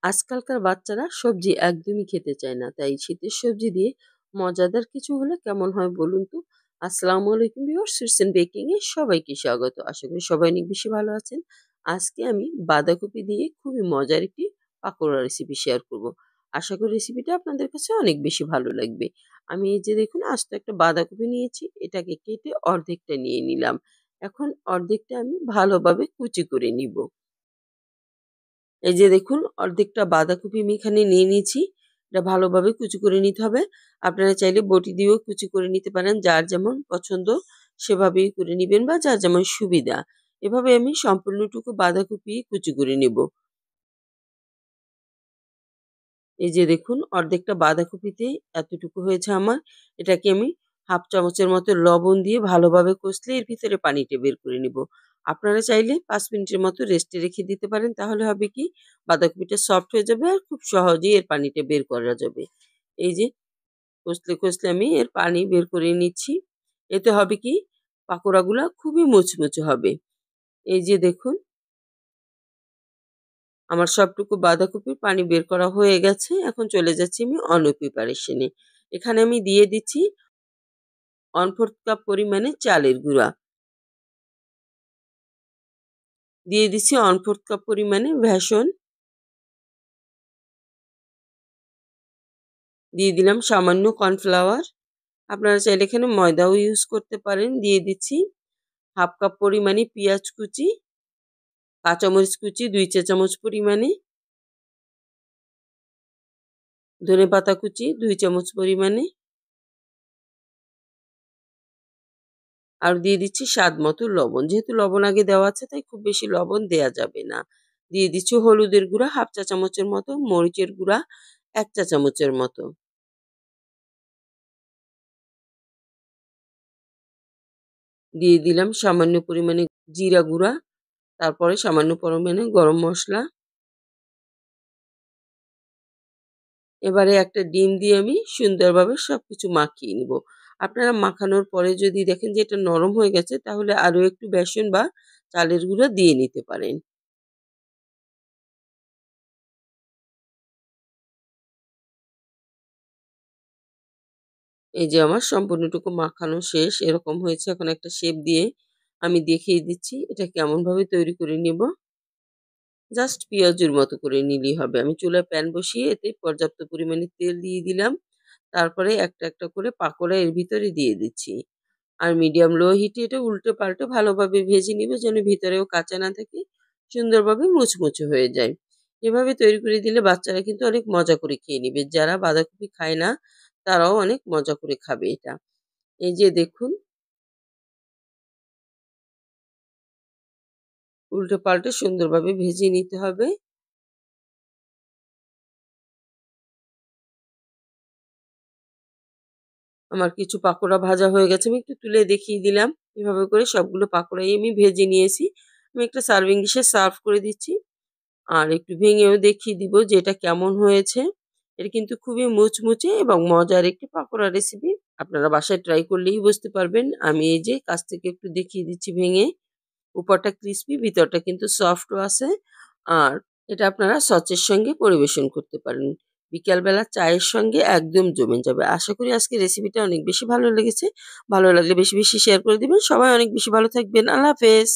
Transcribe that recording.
আজকালকার বাচ্চারা সবজি একদমই খেতে চায় না। তাই শীতের সবজি দিয়ে মজাদার কিছু হলে কেমন হয় বলুন তো? আসসালামু আলাইকুম ভিউয়ার্স, সুইটস অ্যান্ড বেকিং এ সবাইকে স্বাগত। আশা করি সবাই অনেক বেশি ভালো আছেন। আজকে আমি বাঁধাকপি দিয়ে খুবই মজার একটি পাকোড়া রেসিপি শেয়ার করব। আশা করি রেসিপিটা আপনাদের কাছে অনেক বেশি ভালো লাগবে। আমি এই যে দেখুন আস্ত একটা বাঁধাকপি নিয়েছি, এটাকে কেটে অর্ধেকটা নিয়ে নিলাম। এখন অর্ধেকটা আমি ভালোভাবে কুচি করে নিব। এই যে দেখুন অর্ধেকটা বাঁধাকপি আমি এখানে নিয়ে নিয়েছি। এটা ভালোভাবে কুচি করে নিতে হবে। আপনারা চাইলে বটি দিয়েও কুচি করে নিতে পারেন। যার যেমন পছন্দ সেভাবেই করে নিবেন বা যার যেমন সুবিধা। এভাবে আমি সম্পূর্ণটুকু বাঁধাকপি কুচি করে নেব। এই যে দেখুন অর্ধেকটা বাঁধাকপিতে এতটুকু হয়েছে আমার। এটাকে আমি হাফ চামচের মতো লবণ দিয়ে ভালোভাবে কষলে এর ভিতরে পানিটা বের করে নিব। আপনারা চাইলে ৫ মিনিটের মতো রেস্টে রেখে দিতে পারেন। তাহলে হবে কি বাঁধাকপিটা সফট হয়ে যাবে আর খুব সহজেই এর পানিটা বের করা যাবে। এই যে কষলে আমি এর পানি বের করে নিচ্ছি। এতে হবে কি পাকোড়াগুলা খুবই মুচমুচে হবে। এই যে দেখুন আমার সবটুকু বাঁধাকপির পানি বের করা হয়ে গেছে। এখন চলে যাচ্ছি আমি অন্য প্রিপারেশন এ। এখানে আমি দিয়ে দিচ্ছি 1/4 কাপ পরিমাণে চালের গুঁড়া। দিয়ে দিচ্ছি 1/4 কাপ পরিমাণে বেসন। দিয়ে দিলাম সামান্য কর্নফ্লাওয়ার। আপনারা চাইলে এখানে ময়দাও ইউজ করতে পারেন। দিয়ে দিচ্ছি হাফ কাপ পরিমাণে পেঁয়াজ কুচি, কাঁচামরিচ কুচি ২ চা চামচ পরিমাণে, ধনেপাতা কুচি ২ চামচ পরিমাণে, আর দিয়ে দিচ্ছি স্বাদ মতো লবণ। যেহেতু লবণ আগে দেওয়া আছে তাই খুব বেশি লবণ দেয়া যাবে না। দিয়ে দিচ্ছি হলুদের গুঁড়া হাফ চা চামচের মতো, মরিচের গুঁড়া ১ চা চামচের মতো। দিয়ে দিলাম সামান্য পরিমাণে জিরা গুঁড়া, তারপরে সামান্য পরিমাণে গরম মসলা। এবারে একটা ডিম দিয়ে আমি সুন্দরভাবে সবকিছু মাখিয়ে নিব। আপনারা মাখানোর পরে যদি দেখেন যে এটা নরম হয়ে গেছে তাহলে আরো একটু বেসন বা চালের গুঁড়া দিয়ে নিতে পারেন। এই যে আমার সম্পূর্ণটুকু মাখানো শেষ। এরকম হয়েছে। এখন একটা শেপ দিয়ে আমি দেখিয়ে দিচ্ছি এটা কেমনভাবে তৈরি করে নিব। জাস্ট পেঁয়াজুর মতো করে নিলেই হবে। আমি চুলায় প্যান বসিয়ে এতে পর্যাপ্ত পরিমাণে তেল দিয়ে দিলাম। তারপরে একটা করে পাকোড়া এর ভিতরে দিয়ে দিচ্ছি। আর মিডিয়াম লো হিটে এটা উল্টে-পাল্টে ভালোভাবে ভেজে নিবে যেন ভিতরেও কাঁচা না থাকে, সুন্দরভাবে মুচমুচে হয়ে যায়। এভাবে তৈরি করে দিলে বাচ্চারা কিন্তু অনেক মজা করে খেয়ে নিবে। যারা বাঁধাকপি খায় না তারাও অনেক মজা করে খাবে এটা। এই যে দেখুন উল্টে-পাল্টে সুন্দরভাবে ভেজে নিতে হবে। আমার কিছু পাকোড়া ভাজা হয়ে গেছে। আমি একটু তুলে দেখিয়ে দিলাম। এভাবে করে সবগুলো পাকোড়াই আমি ভেজে নিয়েছি। আমি একটা সার্ভিং ডিশে সার্ভ করে দিচ্ছি। আর একটু ভেঙেও দেখিয়ে দিব যে এটা কেমন হয়েছে। এটা কিন্তু খুবই মুচমুচে এবং মজার একটি পাকোড়া রেসিপি। আপনারা বাসায় ট্রাই করলেই বুঝতে পারবেন। আমি এই যে কাছ থেকে একটু দেখিয়ে দিচ্ছি ভেঙে। উপরটা ক্রিসপি, ভিতরটা কিন্তু সফটও আছে। আর এটা আপনারা সসের সঙ্গে পরিবেশন করতে পারেন। বিকালবেলা চায়ের সঙ্গে একদম জমে যাবে। আশা করি আজকের রেসিপিটা অনেক বেশি ভালো লেগেছে। ভালো লাগলে বেশি শেয়ার করে দিবেন। সবাই অনেক বেশি ভালো থাকবেন। আল্লাহ হাফেজ।